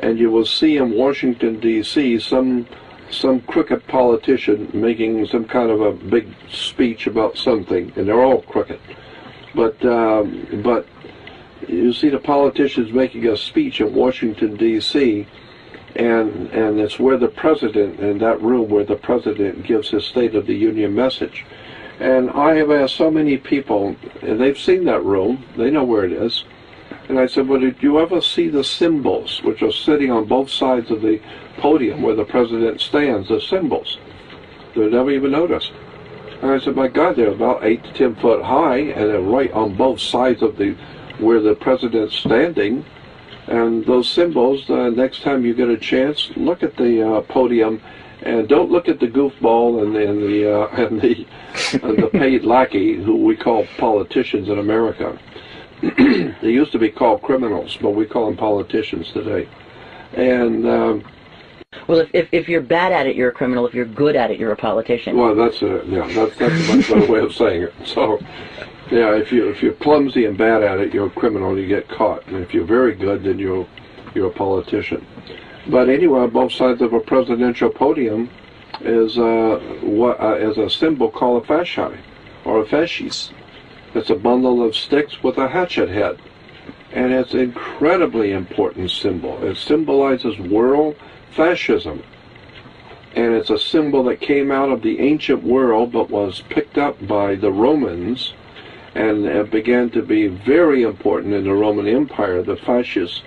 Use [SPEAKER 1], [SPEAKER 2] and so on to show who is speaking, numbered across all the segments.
[SPEAKER 1] and you will see in Washington, D.C. some crooked politician making some kind of a big speech about something, and they're all crooked. But you see the politicians making a speech in Washington, D.C., and it's where the president, in that room where the president gives his State of the Union message. And I have asked so many people, and they've seen that room, they know where it is, and I said, well, did you ever see the symbols, which are sitting on both sides of the podium where the president stands, the symbols? They never even noticed. And I said, my God, they're about 8 to 10 foot high, and they're right on both sides of where the president's standing. And those symbols, next time you get a chance, look at the podium, and don't look at the goofball and the paid lackey, who we call politicians in America. They used to be called criminals, but we call them politicians today. And
[SPEAKER 2] well, if you're bad at it, you're a criminal. If you're good at it, you're a politician.
[SPEAKER 1] Well, that's a much better way of saying it. So, yeah, if you're clumsy and bad at it, you're a criminal and you get caught. And if you're very good, then you're a politician. But anyway, on both sides of a presidential podium is a symbol called a fasci, or a fasces. It's a bundle of sticks with a hatchet head. And it's an incredibly important symbol. It symbolizes world fascism. And it's a symbol that came out of the ancient world but was picked up by the Romans, and it began to be very important in the Roman Empire, the fascist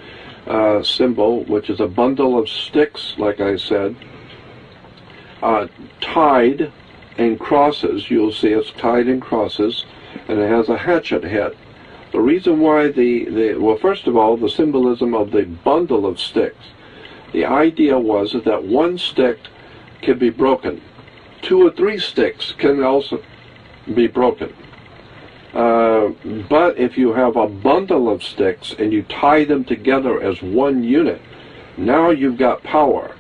[SPEAKER 1] symbol, which is a bundle of sticks, like I said, tied in crosses. You'll see it's tied in crosses, and it has a hatchet head. The reason why well, first of all, the symbolism of the bundle of sticks. The idea was that one stick can be broken. 2 or 3 sticks can also be broken. But if you have a bundle of sticks and you tie them together as one unit, now you've got power.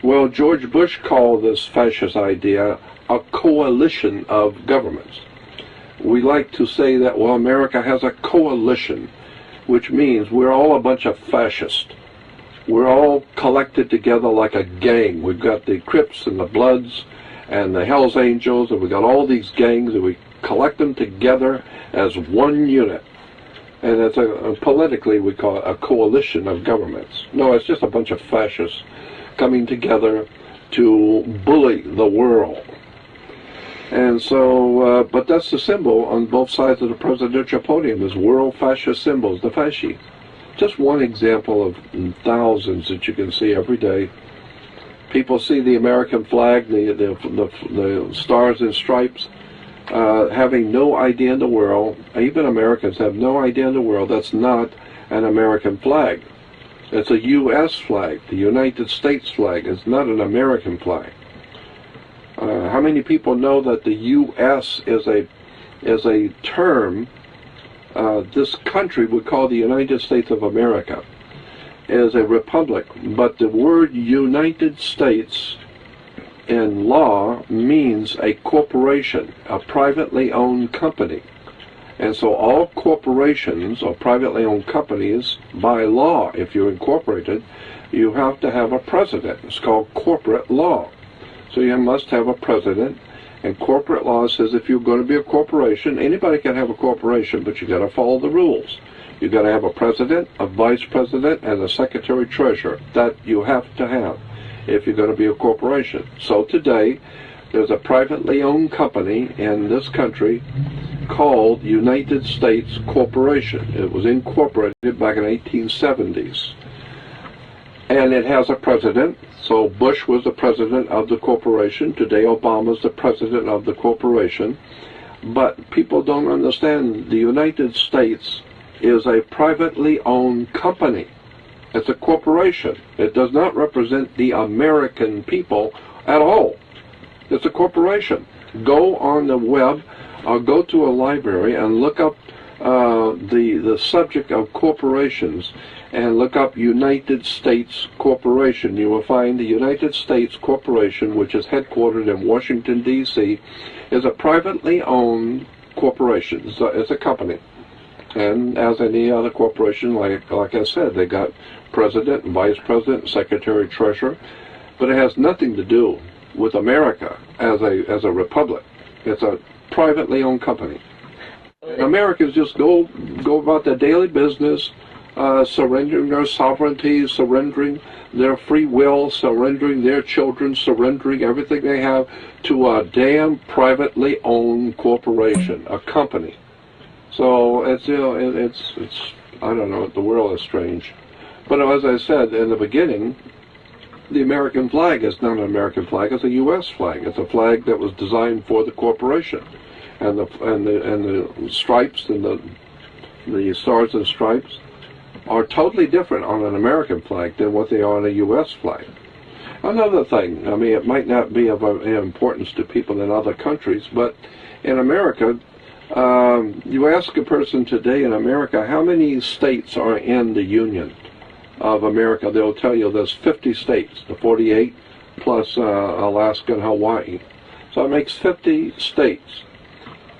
[SPEAKER 1] Well, George Bush called this fascist idea a coalition of governments. We like to say that, well, America has a coalition, which means we're all a bunch of fascists. We're all collected together like a gang. We've got the Crips and the Bloods and the Hells Angels, and we've got all these gangs, and we collect them together as one unit. And it's politically we call it a coalition of governments. No, it's just a bunch of fascists coming together to bully the world. And so, but that's the symbol on both sides of the presidential podium, is world fascist symbols, the fasci. Just one example of thousands that you can see every day. People see the American flag, the stars and stripes, having no idea in the world, even Americans have no idea in the world, that's not an American flag. It's a U.S. flag. The United States flag is not an American flag. How many people know that the U.S. is a term this country we call the United States of America is a republic, but the word United States in law means a corporation, a privately owned company. And so all corporations or privately owned companies, by law, if you're incorporated, you have to have a president. It's called corporate law. So you must have a president. And corporate law says if you're going to be a corporation, anybody can have a corporation, but you got to follow the rules. You got to have a president, a vice president, and a secretary treasurer. That you have to have if you're going to be a corporation. So today, there's a privately owned company in this country called United States Corporation. It was incorporated back in the 1870s. And it has a president. So Bush was the president of the corporation. Today Obama's the president of the corporation. But people don't understand the United States is a privately owned company. It's a corporation. It does not represent the American people at all. It's a corporation. Go on the web or go to a library and look up the subject of corporations and look up United States Corporation. You will find the United States Corporation, which is headquartered in Washington, D.C., is a privately owned corporation. It's a company. And as any other corporation, like I said, they got president, vice president, secretary, treasurer, but it has nothing to do with America as a republic. It's a privately owned company. Americans just go about their daily business, surrendering their sovereignty, surrendering their free will, surrendering their children, surrendering everything they have to a damn privately owned corporation, a company. So it's, you know, it's I don't know, the world is strange. But as I said in the beginning, the American flag is not an American flag, it's a U.S. flag. It's a flag that was designed for the corporation. And the stripes and the stars and stripes are totally different on an American flag than what they are on a U.S. flag. Another thing, I mean, it might not be of importance to people in other countries, but in America, you ask a person today in America, how many states are in the Union of America? They'll tell you there's 50 states, the 48 plus Alaska and Hawaii. So it makes 50 states.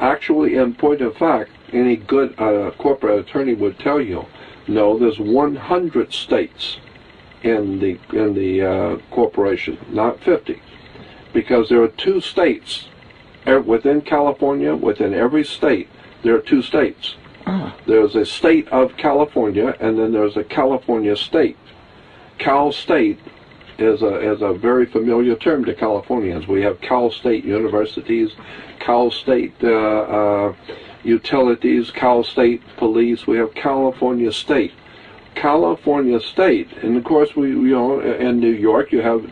[SPEAKER 1] Actually, in point of fact, any good corporate attorney would tell you, no, there's 100 states in the corporation, not 50, because there are 2 states within California. Within every state, there are 2 states. There's a state of California, and then there's a California state. Cal State is a very familiar term to Californians. We have Cal State universities, Cal State utilities, Cal State police. We have California State. California State, and of course we you know, in New York you have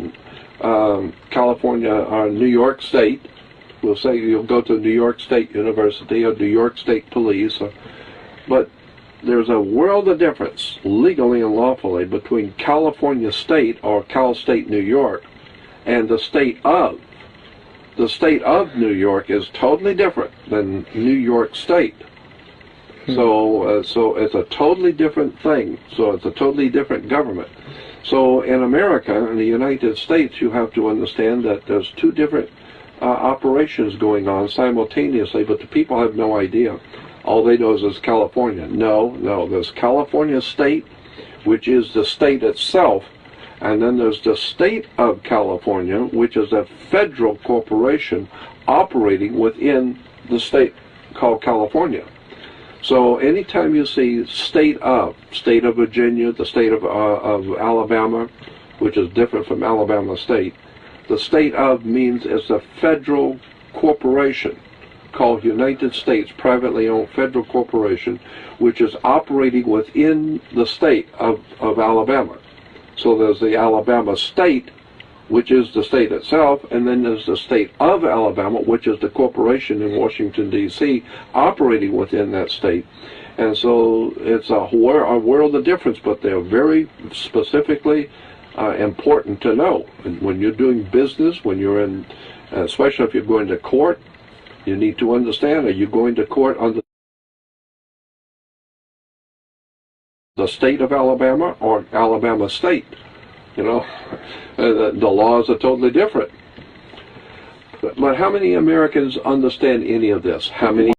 [SPEAKER 1] California, New York State. We'll say you'll go to New York State University or New York State Police, but there's a world of difference, legally and lawfully, between California State or Cal State New York and the state of. The state of New York is totally different than New York State. So it's a totally different thing. So it's a totally different government. So in America, in the United States, you have to understand that there's 2 different operations going on simultaneously, but the people have no idea. All they know is California. No, there's California State, which is the state itself, and then there's the state of California, which is a federal corporation operating within the state called California. So anytime you see state of Virginia, the state of Alabama, which is different from Alabama State, the state of means it's a federal corporation called United States Privately Owned Federal Corporation, which is operating within the state of Alabama. So there's the Alabama State, which is the state itself, and then there's the state of Alabama, which is the corporation in Washington, D.C., operating within that state. And so it's a world of difference, but they're very specifically important to know. And when you're doing business, when you're in, especially if you're going to court, you need to understand, are you going to court under the state of Alabama or Alabama State? You know, the laws are totally different. But how many Americans understand any of this? How many